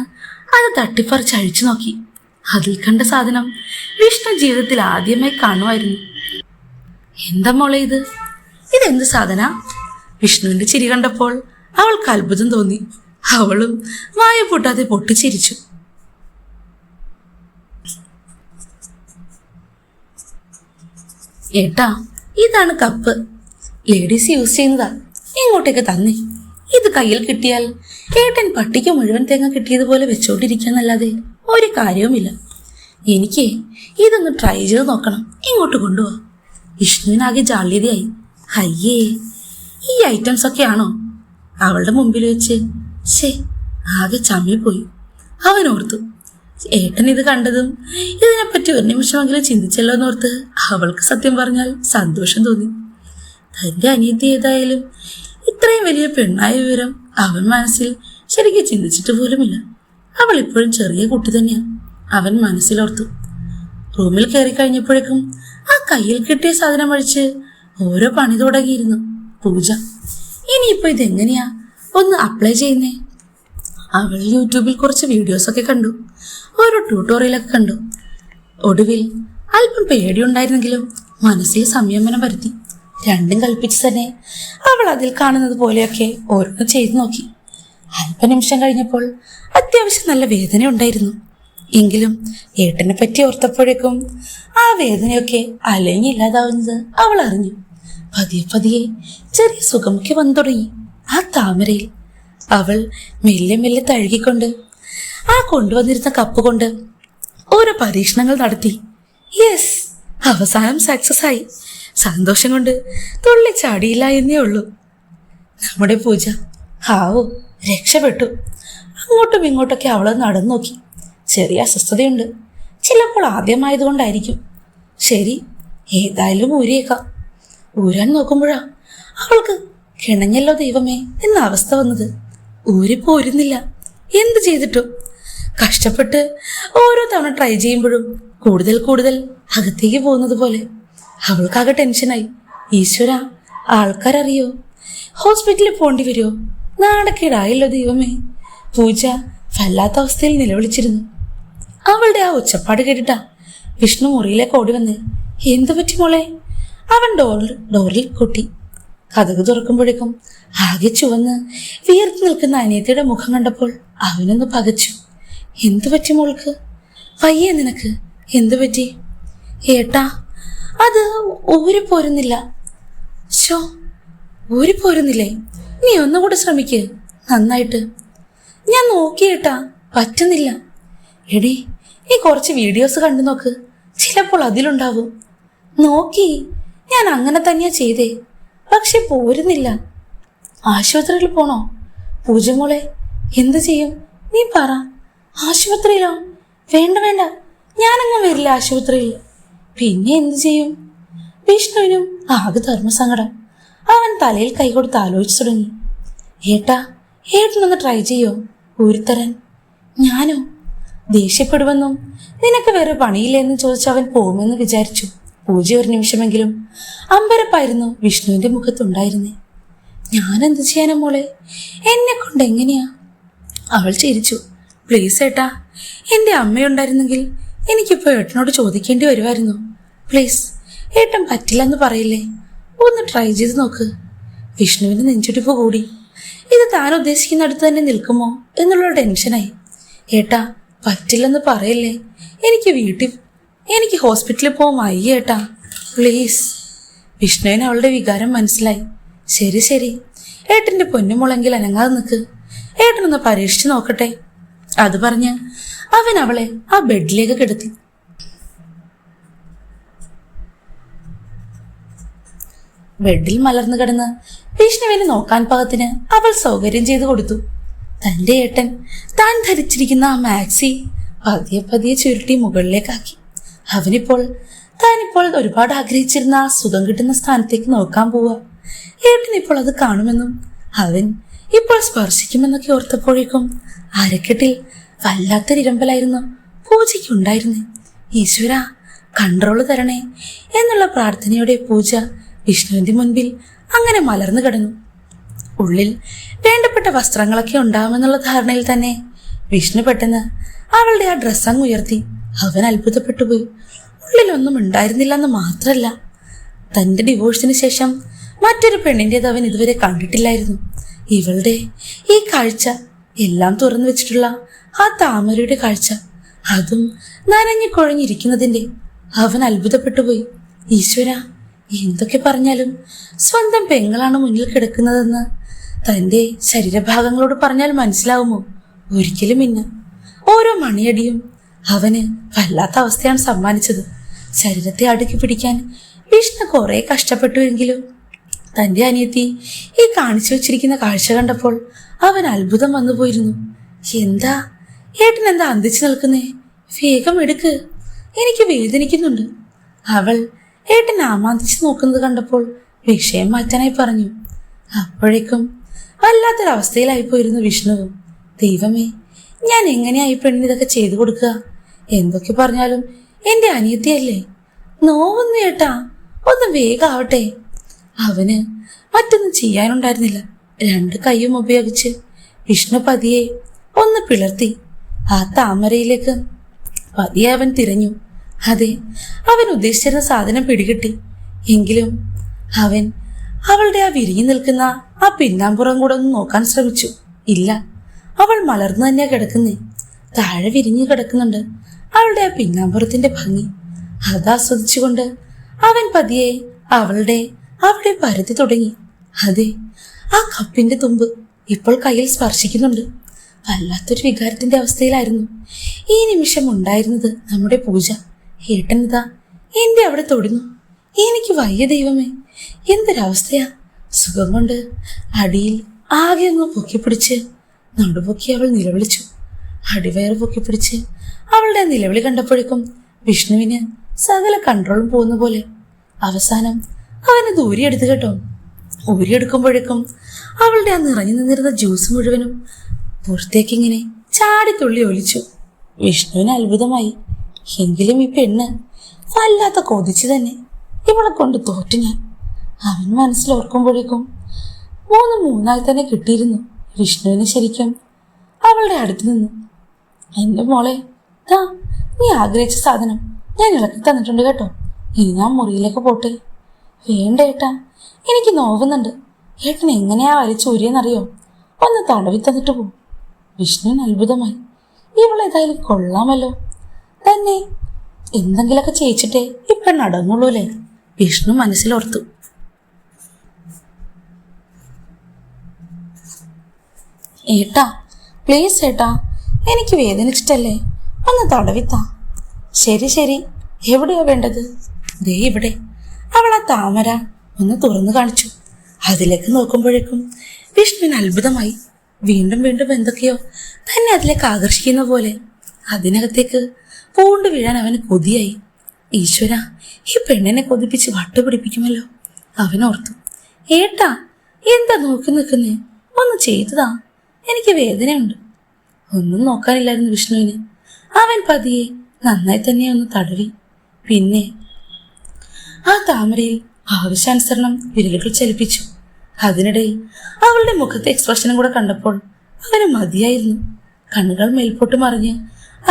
Speaker 1: അത് തട്ടിപ്പറിച്ച് അഴിച്ചു നോക്കി. അതിൽ കണ്ട സാധനം വിഷ്ണു ജീവിതത്തിൽ ആദ്യമായി കാണുമായിരുന്നു. എന്താ മോളെ ഇത്? ഇതെന്ത് സാധന? വിഷ്ണുവിന്റെ ചിരി കണ്ടപ്പോൾ അവൾക്ക് അത്ഭുതം തോന്നി. അവളും വായ പൊട്ടാതെ പൊട്ടിച്ചിരിച്ചു. ഏട്ടാ, ഇതാണ് കപ്പ്. Ladies use ചെയ്യുന്നതാ. ഇങ്ങോട്ടേക്ക് തന്നെ. ഇത് കയ്യിൽ കിട്ടിയാൽ ഏട്ടൻ പട്ടിക്ക് മുഴുവൻ തേങ്ങ കിട്ടിയതുപോലെ വെച്ചോണ്ടിരിക്കാന്നല്ലാതെ ഒരു കാര്യവുമില്ല. എനിക്ക് ഇതൊന്ന് ട്രൈ ചെയ്ത് നോക്കണം. ഇങ്ങോട്ട് കൊണ്ടുപോവാ. വിഷ്ണുവിനാകെ ജാള്യതയായി. അയ്യേ, ഈ ഐറ്റംസ് ഒക്കെയാണോ അവളുടെ മുമ്പിൽ വെച്ച്? ആകെ ചമ്മിപ്പോയി. അവൻ ഓർത്തു, ഏട്ടൻ ഇത് കണ്ടതും ഇതിനെപ്പറ്റി ഒരു നിമിഷമെങ്കിലും ചിന്തിച്ചല്ലോ എന്നോർത്ത് അവൾക്ക് സത്യം പറഞ്ഞാൽ സന്തോഷം തോന്നി. തന്റെ അനിയത്തി ഏതായാലും ഇത്രയും വലിയ പെണ്ണായ വിവരം അവൻ മനസ്സിൽ ശരിക്കും ചിന്തിച്ചിട്ട് പോലുമില്ല. അവൾ ഇപ്പോഴും ചെറിയ കുട്ടി തന്നെയാ, അവൻ മനസ്സിലോർത്തു. റൂമിൽ കയറി കഴിഞ്ഞപ്പോഴേക്കും ആ കയ്യിൽ കിട്ടിയ സാധനം അഴിച്ച് ഓരോ പണി തുടങ്ങിയിരുന്നു പൂജ. ഇനിയിപ്പോ ഇതെങ്ങനെയാ ഒന്ന് അപ്ലൈ ചെയ്യുന്നേ? അവൾ യൂട്യൂബിൽ കുറച്ച് വീഡിയോസൊക്കെ കണ്ടു, ഓരോ ട്യൂട്ടോറിയലൊക്കെ കണ്ടു. ഒടുവിൽ അല്പം പേടിയുണ്ടായിരുന്നെങ്കിലും മനസ്സിൽ സംയമനം വരുത്തി. രണ്ടും കൽപ്പിച്ച് തന്നെ അവൾ അതിൽ കാണുന്നത് പോലെയൊക്കെ ഓരോന്ന് ചെയ്തു നോക്കി. അല്പനിമിഷം കഴിഞ്ഞപ്പോൾ അത്യാവശ്യം നല്ല വേദന ഉണ്ടായിരുന്നു. എങ്കിലും ഏട്ടനെ പറ്റി ഓർത്തപ്പോഴേക്കും ആ വേദനയൊക്കെ അലഞ്ഞില്ലാതാവുന്നത് അവൾ അറിഞ്ഞു. പതിയെ പതിയെ ചെറിയ സുഖമൊക്കെ വന്നു തുടങ്ങി ആ താമരയിൽ. അവൾ മെല്ലെ മെല്ലെ തഴുകിക്കൊണ്ട് ആ കൊണ്ടുവന്നിരുന്ന കപ്പ് കൊണ്ട് ഓരോ പരീക്ഷണങ്ങൾ നടത്തി. യെസ്, അവസാനം സക്സസ് ആയി. സന്തോഷം കൊണ്ട് തുള്ളി ചാടിയില്ല എന്നേ ഉള്ളൂ നമ്മുടെ പൂജ. ഹാവോ, രക്ഷപ്പെട്ടു. അങ്ങോട്ടും ഇങ്ങോട്ടൊക്കെ അവൾ നടന്നു നോക്കി. ചെറിയ അസ്വസ്ഥതയുണ്ട്. ചിലപ്പോൾ ആദ്യമായതുകൊണ്ടായിരിക്കും. ശരി, ഏതായാലും ഊരിയേക്കാം. ഊരാൻ നോക്കുമ്പോഴാ അവൾക്ക് കിണഞ്ഞല്ലോ ദൈവമേ എന്ന അവസ്ഥ വന്നത്. ഊരിപ്പോരുന്നില്ല. എന്ത് ചെയ്തിട്ടും കഷ്ടപ്പെട്ട് ഓരോ തവണ ട്രൈ ചെയ്യുമ്പോഴും കൂടുതൽ കൂടുതൽ അകത്തേക്ക് പോകുന്നത് പോലെ. അവൾക്കാകെ ടെൻഷനായി. ഈശ്വര, ആൾക്കാരറിയോ? ഹോസ്പിറ്റലിൽ പോണ്ടി വരുമോ? നാണക്കേടായല്ലോ ദൈവമേ. പൂജ വല്ലാത്ത അവസ്ഥയിൽ നിലവിളിച്ചിരുന്നു. അവളുടെ ആ ഒച്ചപ്പാട് കേട്ടിട്ടാ വിഷ്ണു മുറിയിലേക്ക് ഓടി വന്ന്, എന്തു പറ്റി മോളെ? അവൻ ഡോറിൽ കൊട്ടി. കതക് തുറക്കുമ്പോഴേക്കും ആകെ ചുവന്ന് വീർത്ത് നിൽക്കുന്ന അനിയത്തിയുടെ മുഖം കണ്ടപ്പോൾ അവനൊന്ന് പകച്ചു. എന്തു പറ്റി മോൾക്ക്? വയ്യേ നിനക്ക്? എന്തു പറ്റി? ഏട്ടാ, അത് ഊരിപ്പോരുന്നില്ല. ശോ, ഊരിപ്പോരുന്നില്ലേ? നീ ഒന്നുകൂടെ ശ്രമിക്ക്, നന്നായിട്ട്. ഞാൻ നോക്കിയേട്ടാ, പറ്റുന്നില്ല. എടി, ഈ കുറച്ച് വീഡിയോസ് കണ്ടു നോക്ക്, ചിലപ്പോൾ അതിലുണ്ടാവും. നോക്കി, ഞാൻ അങ്ങനെ തന്നെയാ ചെയ്തേ, പക്ഷെ പോരുന്നില്ല. ആശുപത്രിയിൽ പോണോ? പൂജമോളെ, എന്ത് ചെയ്യും? നീ പറ. ആശുപത്രിയിലോ? വേണ്ട വേണ്ട, ഞാനങ്ങ് വരില്ല ആശുപത്രിയിൽ. പിന്നെ എന്ത് ചെയ്യും? വിഷ്ണുവിനും ആകെ ധർമ്മസങ്കടം. അവൻ തലയിൽ കൈകൊടുത്ത് ആലോചിച്ചു തുടങ്ങി. ഏട്ടാ, ഏട്ടനൊന്ന് ട്രൈ ചെയ്യോ ഊരിത്തരാൻ? ഞാനോ? ദേഷ്യപ്പെടുമെന്നും നിനക്ക് വേറെ പണിയില്ലെന്ന് ചോദിച്ചവൻ പോകുമെന്ന് വിചാരിച്ചു. പൂജ ഒരു നിമിഷമെങ്കിലും അമ്പരപ്പായിരുന്നു വിഷ്ണുവിന്റെ മുഖത്തുണ്ടായിരുന്നേ. ഞാനെന്ത് ചെയ്യാനാ മോളെ? എന്നെ കൊണ്ട് എങ്ങനെയാ? അവൾ ചിരിച്ചു. പ്ലീസ് ഏട്ടാ, എൻ്റെ അമ്മയുണ്ടായിരുന്നെങ്കിൽ എനിക്കിപ്പോൾ ഏട്ടനോട് ചോദിക്കേണ്ടി വരുമായിരുന്നു. പ്ലീസ്, ഏട്ടൻ പറ്റില്ലെന്ന് പറയില്ലേ? ഒന്ന് ട്രൈ ചെയ്ത് നോക്ക്. വിഷ്ണുവിന് നെഞ്ചിടിപ്പ് കൂടി. ഇത് താൻ ഉദ്ദേശിക്കുന്നിടത്ത് തന്നെ നിൽക്കുമോ എന്നുള്ള ടെൻഷനായി. ഏട്ടാ, പറ്റില്ലെന്ന് പറയില്ലേ? എനിക്ക് ഹോസ്പിറ്റലിൽ പോകാൻ വയ്യ ഏട്ടാ, പ്ലീസ്. വിഷ്ണുവിന് അവളുടെ വികാരം മനസ്സിലായി. ശരി ശരി, ഏട്ടൻ്റെ പൊന്നുമുളെങ്കിൽ അനങ്ങാതെ നിൽക്ക്. ഏട്ടനൊന്ന് പരീക്ഷിച്ച് നോക്കട്ടെ. അത് പറഞ്ഞ് അവൻ അവളെ ആ ബെഡിലേക്ക് കിടത്തി. ബെഡിൽ മലർന്നു കിടന്ന് വിഷ്ണുവിനെ നോക്കാൻ പാകത്തിന് അവൾ സൗകര്യം ചെയ്തു കൊടുത്തു. തന്റെ ഏട്ടൻ താൻ ധരിച്ചിരിക്കുന്ന ആ മാക്സി പതിയെ പതിയെ ചുരുട്ടി മുകളിലേക്കാക്കി. താനിപ്പോൾ ഒരുപാട് ആഗ്രഹിച്ചിരുന്ന ആ സുഖം കിട്ടുന്ന സ്ഥാനത്തേക്ക് നോക്കാൻ പോവുക. ഏട്ടൻ ഇപ്പോൾ അത് കാണുമെന്നും അവൻ ഇപ്പോൾ സ്പർശിക്കുമെന്നൊക്കെ ഓർത്തപ്പോഴേക്കും അരക്കെട്ടിൽ വല്ലാത്തൊരിരമ്പലായിരുന്നു പൂജയ്ക്കുണ്ടായിരുന്നേ. ഈശ്വര, കൺട്രോള് തരണേ എന്നുള്ള പ്രാർത്ഥനയോടെ പൂജ വിഷ്ണുവിന്റെ മുൻപിൽ അങ്ങനെ മലർന്നു കിടന്നു. ഉള്ളിൽ വേണ്ടപ്പെട്ട വസ്ത്രങ്ങളൊക്കെ ഉണ്ടാവുമെന്നുള്ള ധാരണയിൽ തന്നെ വിഷ്ണു പെട്ടെന്ന് അവളുടെ ആ ഡ്രസ്സങ്ങ് ഉയർത്തി. അവൻ അത്ഭുതപ്പെട്ടുപോയി. ഉള്ളിലൊന്നും ഉണ്ടായിരുന്നില്ലെന്ന് മാത്രല്ല, തന്റെ ഡിവോഴ്സിന് ശേഷം മറ്റൊരു പെണ്ണിൻ്റെത് അവൻ ഇതുവരെ കണ്ടിട്ടില്ലായിരുന്നു. ഇവളുടെ ഈ കാഴ്ച, എല്ലാം തുറന്നു വെച്ചിട്ടുള്ള ആ താമരയുടെ കാഴ്ച, അതും നനഞ്ഞു കുഴഞ്ഞിരിക്കുന്നതിന്റെ അവൻ അത്ഭുതപ്പെട്ടുപോയി. ഈശ്വര, എന്തൊക്കെ പറഞ്ഞാലും സ്വന്തം പെങ്ങളാണ് മുന്നിൽ കിടക്കുന്നതെന്ന് തൻ്റെ ശരീരഭാഗങ്ങളോട് പറഞ്ഞാൽ മനസ്സിലാവുമോ? ഒരിക്കലും ഇല്ല. ഓരോ മണിയടിയും അവന് വല്ലാത്ത അവസ്ഥയാണ് സമ്മാനിച്ചത്. ശരീരത്തെ അടുക്കി പിടിക്കാൻ വിഷ്ണു കുറെ കഷ്ടപ്പെട്ടുവെങ്കിലും തൻ്റെ അനിയത്തി ഈ കാണിച്ചു വെച്ചിരിക്കുന്ന കാഴ്ച കണ്ടപ്പോൾ അവൻ അത്ഭുതം വന്നു പോയിരുന്നു. എന്താ ഏട്ടൻ, എന്താ അന്തിച്ചു നിൽക്കുന്നേ? വേഗം എടുക്ക്, എനിക്ക് വേദനിക്കുന്നുണ്ട്. അവൾ ഏട്ടൻ ആമാന്തിച്ച് നോക്കുന്നത് കണ്ടപ്പോൾ വിഷയം മാറ്റാനായി പറഞ്ഞു. അപ്പോഴേക്കും വല്ലാത്തൊരവസ്ഥയിലായിപ്പോയിരുന്നു വിഷ്ണുവും. ദൈവമേ, ഞാൻ എങ്ങനെയായി പെണ്ണിന് ഇതൊക്കെ ചെയ്തു കൊടുക്കുക? എന്തൊക്കെ പറഞ്ഞാലും എൻ്റെ അനിയത്തിയല്ലേ. നോവുന്നു ഏട്ടാ, ഒന്ന് വേഗാവട്ടെ. അവന് മറ്റൊന്നും ചെയ്യാനുണ്ടായിരുന്നില്ല. 2 കൈയും ഉപയോഗിച്ച് വിഷ്ണു പതിയെ ഒന്ന് പിളർത്തി ആ താമരയിലേക്ക് പതിയെ അവൻ തിരഞ്ഞു. അതെ, അവൻ ഉദ്ദേശിച്ചിരുന്ന സാധനം പിടികിട്ടി. എങ്കിലും അവൻ അവളുടെ ആ വിരിഞ്ഞു നിൽക്കുന്ന ആ പിന്നാമ്പുറം കൂടെ ഒന്ന് നോക്കാൻ ശ്രമിച്ചു. ഇല്ല, അവൾ മലർന്നു തന്നെയാ കിടക്കുന്നേ. താഴെ വിരിഞ്ഞു കിടക്കുന്നുണ്ട് അവളുടെ ആ പിന്നാമ്പുറത്തിന്റെ ഭംഗി. അതാസ്വദിച്ചുകൊണ്ട് അവൻ പതിയെ അവിടെ പരത്തി തുടങ്ങി. അതെ, ആ കപ്പിന്റെ തുമ്പ് ഇപ്പോൾ കയ്യിൽ സ്പർശിക്കുന്നുണ്ട്. വല്ലാത്തൊരു വികാരത്തിന്റെ അവസ്ഥയിലായിരുന്നു ഈ നിമിഷം ഉണ്ടായിരുന്നത് നമ്മുടെ പൂജ. ഏട്ടനിതാ എന്റെ അവിടെ തൊടുന്നു. എനിക്ക് വയ്യ ദൈവമേ, എന്തൊരവസ്ഥയാ. സുഖം കൊണ്ട് അടിയിൽ ആകെ ഒന്ന് പൊക്കിപ്പിടിച്ച് നടുപൊക്കി അവൾ നിലവിളിച്ചു. അടിവയറ് പൊക്കിപ്പിടിച്ച് അവളുടെ നിലവിളി കണ്ടപ്പോഴേക്കും വിഷ്ണുവിന് സകല കൺട്രോളും പോകുന്ന പോലെ. അവസാനം അവനെ ദൂരിയെടുത്ത് കേട്ടോ. ഊരിയെടുക്കുമ്പോഴേക്കും അവളുടെ ആ നിറഞ്ഞു നിന്നിരുന്ന ജ്യൂസ് മുഴുവനും പുറത്തേക്കിങ്ങനെ ചാടിത്തുള്ളി ഒലിച്ചു. വിഷ്ണുവിന് അത്ഭുതമായി. എങ്കിലും ഈ പെണ്ണ് വല്ലാത്ത കൊതിച്ചു തന്നെ. ഇവളെ കൊണ്ട് തോറ്റു ഞാൻ. അവൻ മനസ്സിലോർക്കുമ്പോഴേക്കും മൂന്നായി തന്നെ കിട്ടിയിരുന്നു വിഷ്ണുവിന്. ശരിക്കും അവളുടെ അടുത്ത് നിന്നു, എൻ്റെ മോളെ, ദാ നീ ആഗ്രഹിച്ച സാധനം ഞാൻ ഇളക്കി തന്നിട്ടുണ്ട് കേട്ടോ. ഇനി ഞാൻ മുറിയിലേക്ക് പോട്ടെ. വേണ്ട ഏട്ടാ, എനിക്ക് നോവുന്നുണ്ട്. ഏട്ടൻ എങ്ങനെയാ വലിച്ചൂരിയെന്നറിയോ? ഒന്ന് തടവി തന്നിട്ട് പോ. വിഷ്ണുവിന് അത്ഭുതമായി. ഇവളേതായാലും കൊള്ളാമല്ലോ തന്നെ. എന്തെങ്കിലൊക്കെ ചെയ്യിച്ചിട്ടേ ഇപ്പം നടന്നുള്ളൂല്ലേ? വിഷ്ണു മനസ്സിലോർത്തു. ഏട്ടാ പ്ലീസ് ഏട്ടാ, എനിക്ക് വേദനിച്ചിട്ടല്ലേ, ഒന്ന് തടവിത്താ. ശരി, എവിടെയാ വേണ്ടത്? ദേ ഇവിടെ. അവൾ ആ താമര ഒന്ന് തുറന്നു കാണിച്ചു. അതിലേക്ക് നോക്കുമ്പോഴേക്കും വിഷ്ണുവിന് അത്ഭുതമായി. വീണ്ടും എന്തൊക്കെയോ തന്നെ അതിലേക്ക് ആകർഷിക്കുന്ന പോലെ. അതിനകത്തേക്ക് പൂണ്ടു വീഴാൻ അവന് കൊതിയായി. ഈശ്വര, ഈ പെണ്ണിനെ കൊതിപ്പിച്ച് വട്ടുപിടിപ്പിക്കുമല്ലോ അവനോർത്തു. ഏട്ടാ എന്താ നോക്കി നിൽക്കുന്നേ? ഒന്ന് ചെയ്തതാ, എനിക്ക് വേദനയുണ്ട്. ഒന്നും നോക്കാനില്ലായിരുന്നു വിഷ്ണുവിന്. അവൻ പതിയെ നന്നായി തന്നെ ഒന്ന് തടവി. പിന്നെ ആ താമരയിൽ ആവശ്യാനുസരണം വിരലുകൾ ചലിപ്പിച്ചു. അതിനിടയിൽ അവളുടെ മുഖത്തെ എക്സ്പ്രഷനും കൂടെ കണ്ടപ്പോൾ അവന് മതിയായിരുന്നു. കണ്ണുകൾ മേൽപോട്ട് മറിഞ്ഞ്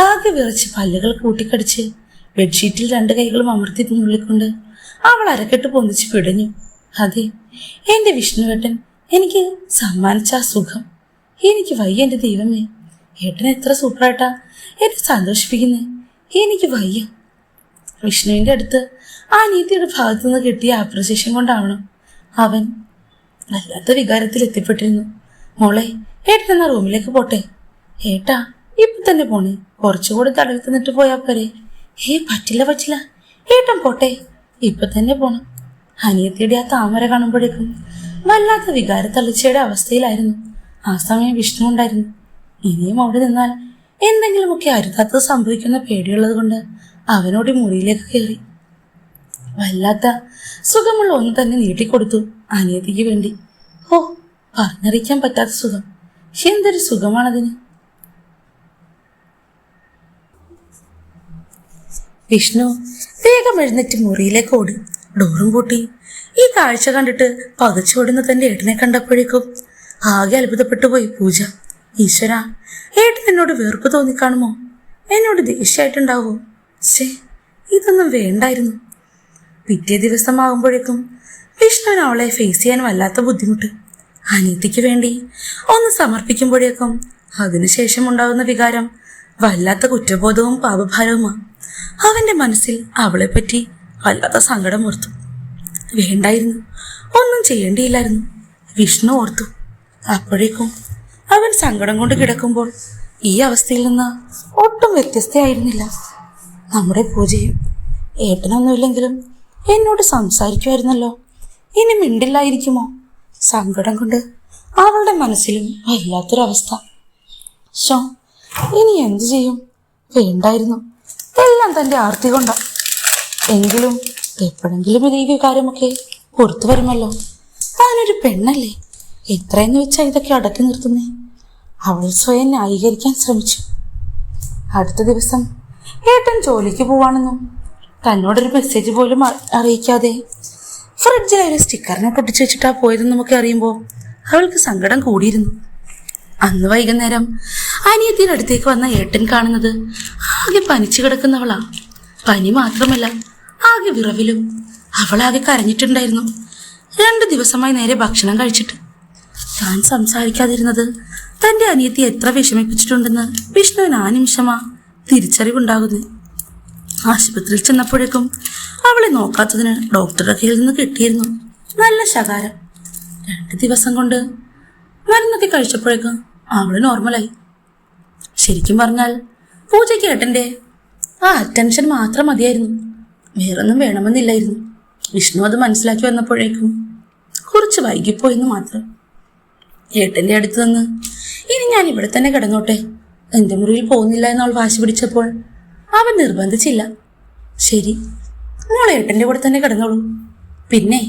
Speaker 1: ആകെ വിറച്ച് പല്ലുകൾ കൂട്ടിക്കടിച്ച് ബെഡ്ഷീറ്റിൽ 2 കൈകളും അമർത്തി നുള്ളിക്കൊണ്ട് അവൾ അരക്കെട്ട് പൊന്തിച്ച് പിടഞ്ഞു. അതെ, എൻ്റെ വിഷ്ണുവേട്ടൻ എനിക്ക് സമ്മാനിച്ച ആ സുഖം എനിക്ക് വയ്യ. എൻ്റെ ദൈവമേ, ഏട്ടൻ എത്ര സൂപ്പറായിട്ടാ എന്നെ സന്തോഷിപ്പിക്കുന്നേ. എനിക്ക് വയ്യ. വിഷ്ണുവിൻ്റെ അടുത്ത് ആ നീതിയുടെ ഭാഗത്തു നിന്ന് കിട്ടിയ അപ്രിസിയേഷൻ കൊണ്ടാവണം അവൻ വല്ലാത്ത വികാരത്തിൽ എത്തിപ്പെട്ടിരുന്നു. മോളെ, ഏട്ടൻ എന്നാ റൂമിലേക്ക് പോട്ടെ. ഏട്ടാ ഇപ്പം തന്നെ പോണേ, കുറച്ചുകൂടി തടവി തന്നിട്ട് പോയാ പോരെ. പറ്റില്ല, ഏട്ടൻ പോട്ടെ, ഇപ്പം തന്നെ പോണം. അനിയത്തിയുടെ ആ താമര കാണുമ്പോഴേക്കും വല്ലാത്ത വികാര തള്ളിച്ചയുടെ അവസ്ഥയിലായിരുന്നു. ആ സമയം വിഷ്ണു ഉണ്ടായിരുന്നു. ഇനിയും അവിടെ നിന്നാൽ എന്തെങ്കിലുമൊക്കെ അരുതാത്തത് സംഭവിക്കുന്ന പേടിയുള്ളത് കൊണ്ട് അവനോട് മുറിയിലേക്ക് കയറി വല്ലാത്ത സുഖമുള്ള ഒന്ന് തന്നെ നീട്ടിക്കൊടുത്തു അനിയത്തിക്ക് വേണ്ടി. ഓ, പറഞ്ഞറിയിക്കാൻ പറ്റാത്ത സുഖം. എന്തൊരു സുഖമാണതിന്. വിഷ്ണു വേഗം എഴുന്നേറ്റ് മുറിയിലേക്ക് ഓടി. ഡോറും പൂട്ടി. ഈ കാഴ്ച കണ്ടിട്ട് പകച്ചോടുന്ന തന്റെ ഏട്ടനെ കണ്ടപ്പോഴേക്കും ആകെ അത്ഭുതപ്പെട്ടു പോയി പൂജ. ഈശ്വര, ഏട്ടൻ എന്നോട് വെറുപ്പ് തോന്നിക്കാണുമോ? എന്നോട് ദേഷ്യമായിട്ടുണ്ടാവോ? ഇതൊന്നും വേണ്ടായിരുന്നു. പിറ്റേ ദിവസമാകുമ്പോഴേക്കും വിഷ്ണുവിന് അവളെ ഫേസ് ചെയ്യാൻ വല്ലാത്ത ബുദ്ധിമുട്ട്. അനിയത്തിക്ക് വേണ്ടി ഒന്ന് സമർപ്പിക്കുമ്പോഴേക്കും അതിനുശേഷം ഉണ്ടാകുന്ന വികാരം വല്ലാത്ത കുറ്റബോധവും പാപഭാരവുമാണ്. അവന്റെ മനസ്സിൽ അവളെപ്പറ്റി വല്ലാത്ത സങ്കടം ഓർത്തു. വേണ്ടായിരുന്നു, ഒന്നും ചെയ്യേണ്ടിയില്ലായിരുന്നു വിഷ്ണു ഓർത്തു. അപ്പോഴേക്കും അവൻ സങ്കടം കൊണ്ട് കിടക്കുമ്പോൾ ഈ അവസ്ഥയിൽ നിന്ന് ഒട്ടും വ്യത്യസ്തയായിരുന്നില്ല നമ്മുടെ പൂജയും. ഏട്ടനൊന്നുമില്ലെങ്കിലും എന്നോട് സംസാരിക്കുമായിരുന്നല്ലോ, ഇനി മിണ്ടില്ലായിരിക്കുമോ? സങ്കടം കൊണ്ട് അവളുടെ മനസ്സിലും വല്ലാത്തൊരവസ്ഥ. ഇനി എന്തു ചെയ്യും? വേണ്ടായിരുന്നു, എല്ലാം തൻ്റെ ആർത്തി കൊണ്ടാ. എങ്കിലും എപ്പോഴെങ്കിലും ഈ വികാരമൊക്കെ പുറത്തു വരുമല്ലോ. താനൊരു പെണ്ണല്ലേ, എത്രയെന്ന് വെച്ചാൽ ഇതൊക്കെ അടക്കി നിർത്തുന്നേ? അവൾ സ്വയം ന്യായീകരിക്കാൻ ശ്രമിച്ചു. അടുത്ത ദിവസം ഏട്ടൻ ജോലിക്ക് പോവാണെന്നും തന്നോടൊരു മെസ്സേജ് പോലും അറിയിക്കാതെ ഫ്രിഡ്ജിൽ ഒരു സ്റ്റിക്കറിനെ പൊട്ടിച്ചു വെച്ചിട്ടാ പോയതെന്ന് നമുക്ക് അറിയുമ്പോൾ അവൾക്ക് സങ്കടം കൂടിയിരുന്നു. അന്ന് വൈകുന്നേരം അനിയത്തിയുടെ അടുത്തേക്ക് വന്ന ഏട്ടൻ കാണുന്നത് ആകെ പനിച്ചു കിടക്കുന്നവളാ. പനി മാത്രമല്ല, ആകെ വിറവിലും. അവളാകെ കരഞ്ഞിട്ടുണ്ടായിരുന്നു. 2 ദിവസമായി നേരെ ഭക്ഷണം കഴിച്ചിട്ട്. താൻ സംസാരിക്കാതിരുന്നത് തൻ്റെ അനിയത്തി എത്ര വിഷമിപ്പിച്ചിട്ടുണ്ടെന്ന് വിഷ്ണുവിന് ആ നിമിഷമാ തിരിച്ചറിവുണ്ടാകുന്നു. ആശുപത്രിയിൽ ചെന്നപ്പോഴേക്കും അവളെ നോക്കാത്തതിന് ഡോക്ടറുടെ കയ്യിൽ നിന്ന് കിട്ടിയിരുന്നു നല്ല ശകാരം. 2 ദിവസം കൊണ്ട് മരുന്നൊക്കെ കഴിച്ചപ്പോഴേക്കും അവള് നോർമലായി. ശരിക്കും പറഞ്ഞാൽ പൂജയ്ക്ക് ഏട്ടൻ്റെ ആ അറ്റൻഷൻ മാത്രം മതിയായിരുന്നു, വേറൊന്നും വേണമെന്നില്ലായിരുന്നു. വിഷ്ണു അത് മനസ്സിലാക്കി വന്നപ്പോഴേക്കും കുറച്ച് വൈകിപ്പോയെന്ന് മാത്രം. ഏട്ടൻ്റെ അടുത്ത് നിന്ന് ഇനി ഞാൻ ഇവിടെ തന്നെ കിടന്നോട്ടെ, എൻ്റെ മുറിയിൽ പോകുന്നില്ല എന്നവൾ വാശി പിടിച്ചപ്പോൾ അവൻ നിർബന്ധിച്ചില്ല. ശരി, മോളെ ഏട്ടൻ്റെ കൂടെ തന്നെ കിടന്നോളൂ. പിന്നെ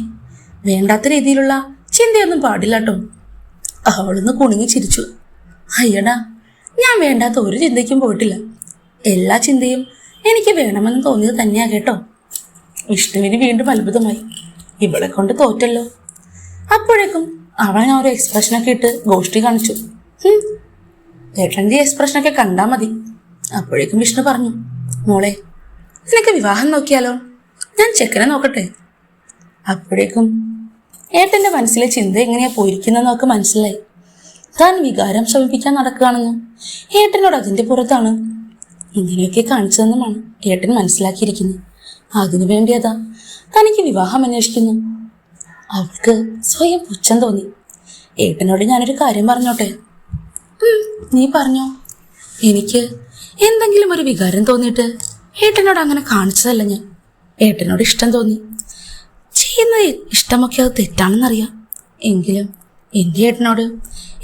Speaker 1: വേണ്ടാത്ത രീതിയിലുള്ള ചിന്തയൊന്നും പാടില്ല കേട്ടോ. അവളൊന്ന് കുണുങ്ങി ചിരിച്ചു. അയ്യടാ, ഞാൻ വേണ്ടാത്ത ഒരു ചിന്തയ്ക്കും പോയിട്ടില്ല. എല്ലാ ചിന്തയും എനിക്ക് വേണമെന്ന് തോന്നിയത് തന്നെയാ കേട്ടോ. വിഷ്ണുവിന് വീണ്ടും അത്ഭുതമായി. ഇവളെ കൊണ്ട് തോറ്റല്ലോ. അപ്പോഴേക്കും അവൻ ആ ഒരു എക്സ്പ്രഷനൊക്കെ ഇട്ട് ഗോഷ്ടി കാണിച്ചു. ഏട്ടൻ്റെ എക്സ്പ്രഷനൊക്കെ കണ്ടാൽ മതി. അപ്പോഴേക്കും വിഷ്ണു പറഞ്ഞു, മോളെ നിനക്ക് വിവാഹം നോക്കിയാലോ? ഞാൻ ചെക്കനെ നോക്കട്ടെ. അപ്പോഴേക്കും ഏട്ടൻ്റെ മനസ്സിലെ ചിന്ത എങ്ങനെയാ പോയിരിക്കുന്നതെന്ന് അവൾക്ക് മനസ്സിലായി. താൻ വികാരം ശമിപ്പിക്കാൻ നടക്കുകയാണെന്നും ഏട്ടനോട് അതിൻ്റെ പുറത്താണ് ഇങ്ങനെയൊക്കെ കാണിച്ചതെന്നുമാണ് ഏട്ടൻ മനസ്സിലാക്കിയിരിക്കുന്നത്. അതിനുവേണ്ടി അതാ തനിക്ക് വിവാഹം അന്വേഷിക്കുന്നു. അവൾക്ക് സ്വയം പുച്ഛം തോന്നി. ഏട്ടനോട് ഞാനൊരു കാര്യം പറഞ്ഞോട്ടെ? നീ പറഞ്ഞോ. എനിക്ക് എന്തെങ്കിലും ഒരു വികാരം തോന്നിയിട്ട് ഏട്ടനോട് അങ്ങനെ കാണിച്ചതല്ല ഞാൻ. ഏട്ടനോട് ഇഷ്ടം തോന്നി. ചെയ്യുന്ന ഇഷ്ടമൊക്കെ അത് തെറ്റാണെന്നറിയാം. എങ്കിലും എൻ്റെ ഏട്ടനോട്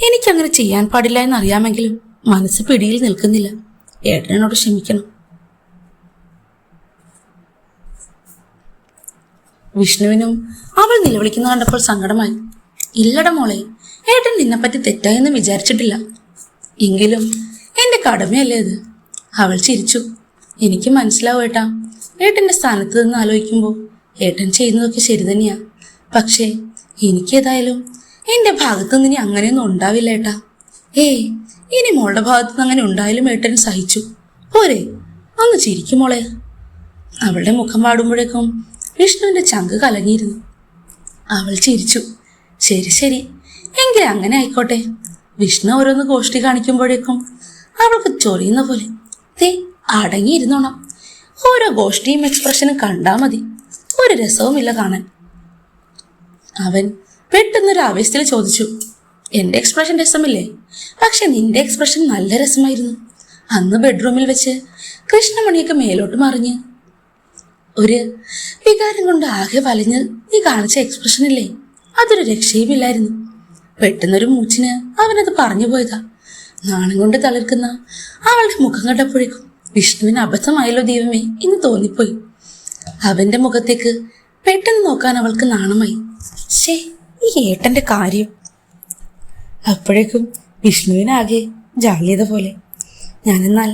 Speaker 1: എനിക്കങ്ങനെ ചെയ്യാൻ പാടില്ല എന്നറിയാമെങ്കിലും മനസ്സ് പിടിയിൽ നിൽക്കുന്നില്ല. ഏട്ടനോട് ക്ഷമിക്കണം. വിഷ്ണുവിനും അവൾ നിലവിളിക്കുന്ന കണ്ടപ്പോൾ സങ്കടമായി. ഇല്ലട മോളെ, ഏട്ടൻ നിന്നെപ്പറ്റി തെറ്റായെന്ന് വിചാരിച്ചിട്ടില്ല. എങ്കിലും എൻ്റെ കടമയല്ലേ അത്. അവൾ ചിരിച്ചു. എനിക്ക് മനസ്സിലാവും ഏട്ടാ. ഏട്ടൻ്റെ സ്ഥാനത്ത് നിന്ന് ആലോചിക്കുമ്പോൾ ഏട്ടൻ ചെയ്യുന്നതൊക്കെ ശരി തന്നെയാ. പക്ഷേ എനിക്കേതായാലും എൻ്റെ ഭാഗത്തു നിന്ന് ഇനി അങ്ങനെയൊന്നും ഉണ്ടാവില്ല ഏട്ടാ. ഇനി മോളുടെ ഭാഗത്തുനിന്ന് അങ്ങനെ ഉണ്ടായാലും ഏട്ടൻ സഹിച്ചു പോരെ. ഒന്ന് ചിരിക്കും മോളെ. അവളുടെ മുഖം പാടുമ്പോഴേക്കും വിഷ്ണുവിൻ്റെ ചങ്ക് കലങ്ങിയിരുന്നു. അവൾ ചിരിച്ചു. ശരി ശരി, എങ്കിൽ അങ്ങനെ ആയിക്കോട്ടെ. വിഷ്ണു ഓരോന്ന് ഗോഷ്ടി കാണിക്കുമ്പോഴേക്കും അവൾക്ക് ചൊറിയുന്ന പോലെ. അടങ്ങിയിരുന്നോണം. ഓരോ ഗോഷ്ടിയും എക്സ്പ്രഷനും കണ്ടാൽ മതി. ഒരു രസവുമില്ല കാണാൻ. അവൻ പെട്ടെന്നൊരു ആവേശത്തിൽ ചോദിച്ചു, എൻ്റെ എക്സ്പ്രഷൻ രസമില്ലേ? പക്ഷെ നിന്റെ എക്സ്പ്രഷൻ നല്ല രസമായിരുന്നു. അന്ന് ബെഡ്റൂമിൽ വെച്ച് കൃഷ്ണമണിയൊക്കെ മേലോട്ട് മറിഞ്ഞ് ഒരു വികാരം കൊണ്ട് ആകെ വലഞ്ഞ് നീ കാണിച്ച എക്സ്പ്രഷനില്ലേ, അതൊരു രക്ഷയുമില്ലായിരുന്നു. പെട്ടെന്നൊരു മൂച്ചിന് അവനത് പറഞ്ഞു പോയതാ. നാണം കൊണ്ട് തളിർക്കുന്ന അവളുടെ മുഖം കണ്ടപ്പോഴേക്കും വിഷ്ണുവിന് അബദ്ധമായല്ലോ ദൈവമേ എന്ന് തോന്നിപ്പോയി. അവന്റെ മുഖത്തേക്ക് പെട്ടെന്ന് നോക്കാൻ അവൾക്ക് നാണമായി. ഈ ഏട്ടന്റെ കാര്യം. അപ്പോഴേക്കും വിഷ്ണുവിനാകെ ജാള്യത പോലെ. ഞാനെന്നാൽ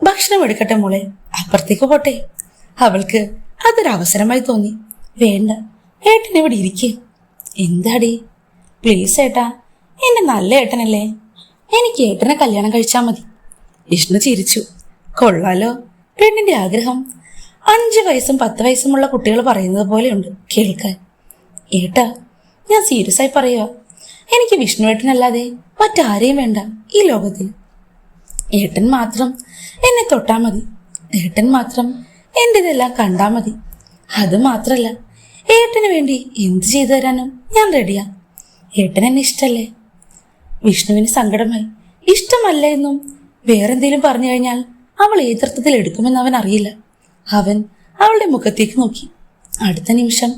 Speaker 1: ഭക്ഷണം എടുക്കട്ടെ മോളെ, അപ്പുറത്തേക്ക് പോട്ടെ. അവൾക്ക് അതൊരവസരമായി തോന്നി. വേണ്ട, ഏട്ടൻ ഇവിടെ ഇരിക്കേ. എന്താടി? പ്ലീസ് ഏട്ടാ, എന്റെ നല്ല ഏട്ടനല്ലേ, എനിക്ക് ഏട്ടനെ കല്യാണം കഴിച്ചാൽ മതി. വിഷ്ണു ചിരിച്ചു. കൊള്ളാലോ പെണ്ണിന്റെ ആഗ്രഹം. 5 വയസ്സും 10 വയസ്സുമുള്ള കുട്ടികൾ പറയുന്നത് പോലെയുണ്ട് കേൾക്കാൻ. ഏട്ടാ, ഞാൻ സീരിയസ് ആയി പറയുക. എനിക്ക് വിഷ്ണുവേട്ടനല്ലാതെ മറ്റാരെയും വേണ്ട ഈ ലോകത്തിൽ. ഏട്ടൻ മാത്രം എന്നെ തൊട്ടാൽ മതി. ഏട്ടൻ മാത്രം എൻ്റെതെല്ലാം കണ്ടാൽ മതി. അത് മാത്രല്ല, ഏട്ടന് വേണ്ടി എന്ത് ചെയ്തു തരാനും ഞാൻ റെഡിയാ. ഏട്ടൻ എന്നെ ഇഷ്ടല്ലേ? വിഷ്ണുവിന് സങ്കടമായി. ഇഷ്ടമല്ല എന്നും വേറെന്തേലും പറഞ്ഞു കഴിഞ്ഞാൽ അവൾ ഏതർത്ഥത്തിൽ എടുക്കുമെന്ന് അവൻ അറിയില്ല. അവൻ അവളുടെ മുഖത്തേക്ക് നോക്കി. അടുത്ത നിമിഷം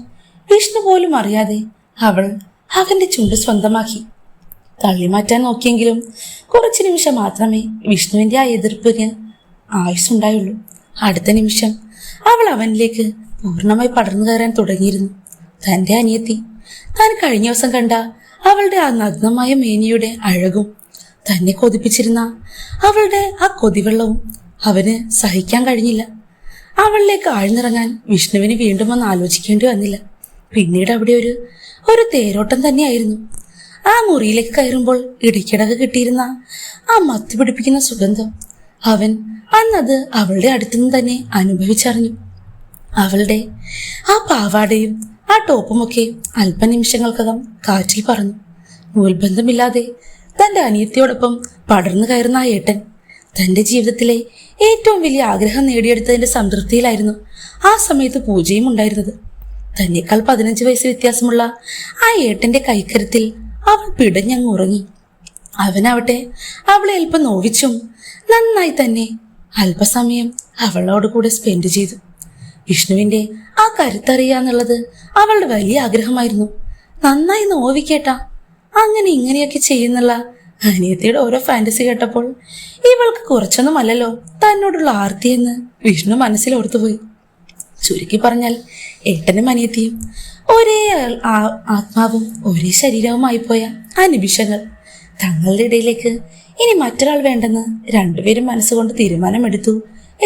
Speaker 1: വിഷ്ണു പോലും അറിയാതെ അവൾ അവന്റെ ചുണ്ട് സ്വന്തമാക്കി. തള്ളിമാറ്റാൻ നോക്കിയെങ്കിലും കുറച്ചു നിമിഷം മാത്രമേ വിഷ്ണുവിന്റെ ആ എതിർപ്പിന് ആയുസ്സുണ്ടായുള്ളൂ. അടുത്ത നിമിഷം അവൾ അവനിലേക്ക് പൂർണ്ണമായി പടർന്നു കയറാൻ തുടങ്ങിയിരുന്നു. തന്റെ അനിയത്തി, താൻ കഴിഞ്ഞ ദിവസം കണ്ട അവളുടെ ആ നഗ്നമായ മേനിയുടെ അഴകും തന്നെ കൊതിപ്പിച്ചിരുന്ന അവളുടെ ആ കൊതിവെള്ളവും അവന് സഹിക്കാൻ കഴിഞ്ഞില്ല. അവളിലേക്ക് ആഴ്ന്നിറങ്ങാൻ വിഷ്ണുവിന് വീണ്ടും ഒന്ന് ആലോചിക്കേണ്ടി വന്നില്ല. പിന്നീട് അവിടെ ഒരു തേരോട്ടം തന്നെയായിരുന്നു. ആ മുറിയിലേക്ക് കയറുമ്പോൾ ഇടയ്ക്കിടക്ക് കിട്ടിയിരുന്ന ആ മത്തി പിടിപ്പിക്കുന്ന സുഗന്ധം അവൻ അന്നത് അവളുടെ അടുത്തുനിന്ന് തന്നെ അനുഭവിച്ചറിഞ്ഞു. അവളുടെ ആ പാവാടയും ആ ടോപ്പുമൊക്കെ അല്പനിമിഷങ്ങൾക്കകം കാറ്റിൽ പറന്നു. നൂൽബന്ധമില്ലാതെ തന്റെ അനിയത്തിയോടൊപ്പം പടർന്നു കയറുന്ന ആ ഏട്ടൻ തന്റെ ജീവിതത്തിലെ ഏറ്റവും വലിയ ആഗ്രഹം നേടിയെടുത്തതിന്റെ സംതൃപ്തിയിലായിരുന്നു ആ സമയത്ത് പൂജയും ഉണ്ടായിരുന്നത്. തന്നെക്കാൾ 15 വയസ്സ് വ്യത്യാസമുള്ള ആ ഏട്ടന്റെ കൈക്കരത്തിൽ അവൾ പിടഞ്ഞങ്ങ് ഉറങ്ങി. അവനാവട്ടെ അവളെ അല്പം നോവിച്ചും നന്നായി തന്നെ അല്പസമയം അവളോട് കൂടെ സ്പെൻഡ് ചെയ്തു. വിഷ്ണുവിന്റെ ആ കരുത്തറിയാന്നുള്ളത് അവളുടെ വലിയ ആഗ്രഹമായിരുന്നു. നന്നായി നോവിക്കേട്ടാ, അങ്ങനെ ഇങ്ങനെയൊക്കെ ചെയ്യുന്നുള്ള അനിയത്തിയുടെ ഓരോ ഫാന്റസി കേട്ടപ്പോൾ ഇവൾക്ക് കുറച്ചൊന്നുമല്ലല്ലോ തന്നോടുള്ള ആർത്തിയെന്ന് വിഷ്ണു മനസ്സിൽ ഓർത്തുപോയി. ചുരുക്കി പറഞ്ഞാൽ ഏട്ടനും അനിയത്തിയും ഒരേ ആത്മാവും ഒരേ ശരീരവുമായി പോയ ആ നിമിഷങ്ങൾ. തങ്ങളുടെ ഇടയിലേക്ക് ഇനി മറ്റൊരാൾ വേണ്ടെന്ന് രണ്ടുപേരും മനസ്സുകൊണ്ട് തീരുമാനമെടുത്തു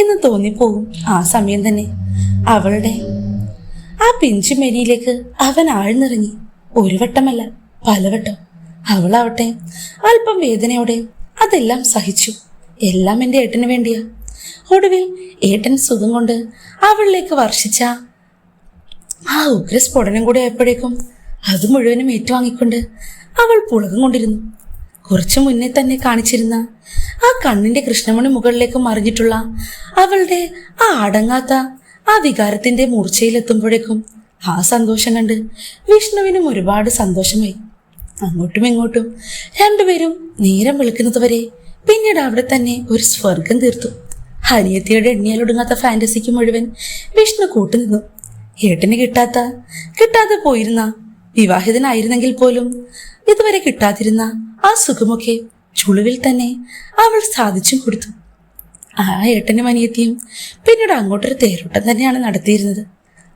Speaker 1: എന്ന് തോന്നിപ്പോകും. ആ സമയം തന്നെ അവളുടെ ആ പിഞ്ചു മെരിയിലേക്ക് അവൻ ആഴ്ന്നിറങ്ങി. ഒരു വട്ടമല്ല, പലവട്ടം. അവളാവട്ടെ അല്പം വേദനയോടെ അതെല്ലാം സഹിച്ചു. എല്ലാം എൻ്റെ ഏട്ടന് വേണ്ടിയാ. ഒടുവിൽ ഏട്ടൻ സുഖം കൊണ്ട് അവളിലേക്ക് വർഷിച്ച ആ ഉഗ്രസ്ഫോടനം കൂടെ ആയപ്പോഴേക്കും അത് മുഴുവനും ഏറ്റുവാങ്ങിക്കൊണ്ട് അവൾ പുളകം കൊണ്ടിരുന്നു. കുറച്ചു മുന്നേ തന്നെ കാണിച്ചിരുന്ന ആ കണ്ണിന്റെ കൃഷ്ണമണി മുകളിലേക്ക് മറിഞ്ഞിട്ടുള്ള അവളുടെ ആ അടങ്ങാത്ത ആ വികാരത്തിന്റെ മൂർച്ചയിലെത്തുമ്പോഴേക്കും ആ സന്തോഷം കണ്ട് വിഷ്ണുവിനും ഒരുപാട് സന്തോഷമായി. അങ്ങോട്ടും ഇങ്ങോട്ടും രണ്ടുപേരും നേരം വെളുക്കുന്നത് വരെ പിന്നീട് അവിടെ തന്നെ ഒരു സ്വർഗം തീർത്തു. അനിയത്തിയുടെ എണ്ണിയാലൊടുങ്ങാത്ത ഫാന്റസിക്ക് മുഴുവൻ വിഷ്ണു കൂട്ടുനിന്നു. ഏട്ടന് കിട്ടാതെ പോയിരുന്ന, വിവാഹിതനായിരുന്നെങ്കിൽ പോലും ഇതുവരെ കിട്ടാതിരുന്ന ആ സുഖമൊക്കെ ചുളുവിൽ തന്നെ അവൾ സാധിച്ചും കൊടുത്തു. ആ ഏട്ടനും അനിയത്തിയും പിന്നീട് അങ്ങോട്ടൊരു തേരോട്ടം തന്നെയാണ് നടത്തിയിരുന്നത്.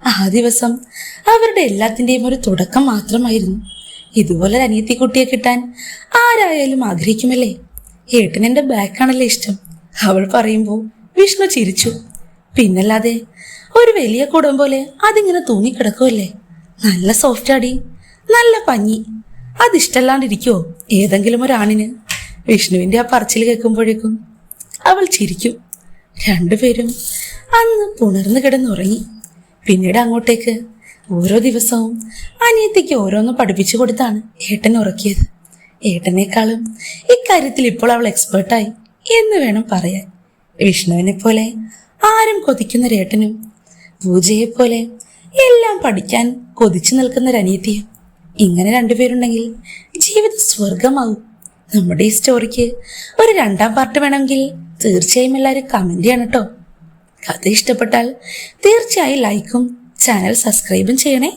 Speaker 1: ആ ദിവസം അവരുടെ എല്ലാത്തിൻ്റെയും ഒരു തുടക്കം മാത്രമായിരുന്നു. ഇതുപോലെ അനിയത്തി കുട്ടിയെ കിട്ടാൻ ആരായാലും ആഗ്രഹിക്കുമല്ലേ. ഏട്ടനെന്റെ ബാക്കാണല്ലേ ഇഷ്ടം, അവൾ പറയുമ്പോൾ വിഷ്ണു ചിരിച്ചു. പിന്നല്ലാതെ ഒരു വലിയ കുടം പോലെ അതിങ്ങനെ തൂങ്ങിക്കിടക്കുമല്ലേ. നല്ല സോഫ്റ്റ് അടി, നല്ല പഞ്ഞി. അതിഷ്ടല്ലാണ്ടിരിക്കുവോ ഏതെങ്കിലും ഒരാണിന്? വിഷ്ണുവിന്റെ ആ പറച്ചിൽ കേൾക്കുമ്പോഴേക്കും അവൾ ചിരിക്കും. രണ്ടുപേരും അന്ന് പുണർന്നു കിടന്നുറങ്ങി. പിന്നീട് അങ്ങോട്ടേക്ക് ഓരോ ദിവസവും അനിയത്തിക്ക് ഓരോന്ന് പഠിപ്പിച്ചു കൊടുത്താണ് ഏട്ടൻ ഉറക്കിയത്. ഏട്ടനേക്കാളും ഇക്കാര്യത്തിൽ ഇപ്പോൾ അവൾ എക്സ്പേർട്ടായി എന്ന് വേണം പറയാൻ. വിഷ്ണുവിനെ പോലെ കൊതിക്കുന്നൊരേട്ടനും പൂജയെപ്പോലെ എല്ലാം പഠിക്കാൻ കൊതിച്ചു നിൽക്കുന്നൊരനിയത്തിയും. ഇങ്ങനെ രണ്ടുപേരുണ്ടെങ്കിൽ ജീവിതം സ്വർഗമാവും. നമ്മുടെ ഈ സ്റ്റോറിക്ക് ഒരു 2ാം പാർട്ട് വേണമെങ്കിൽ തീർച്ചയായും എല്ലാവരും കമന്റ് ചെയ്യണം കേട്ടോ. കഥ ഇഷ്ടപ്പെട്ടാൽ തീർച്ചയായും ലൈക്കും ചാനൽ സബ്സ്ക്രൈബും ചെയ്യണേ.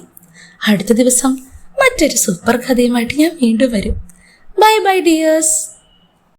Speaker 1: അടുത്ത ദിവസം മറ്റൊരു സൂപ്പർ കഥയുമായിട്ട് ഞാൻ വീണ്ടും വരും. Bye bye dears.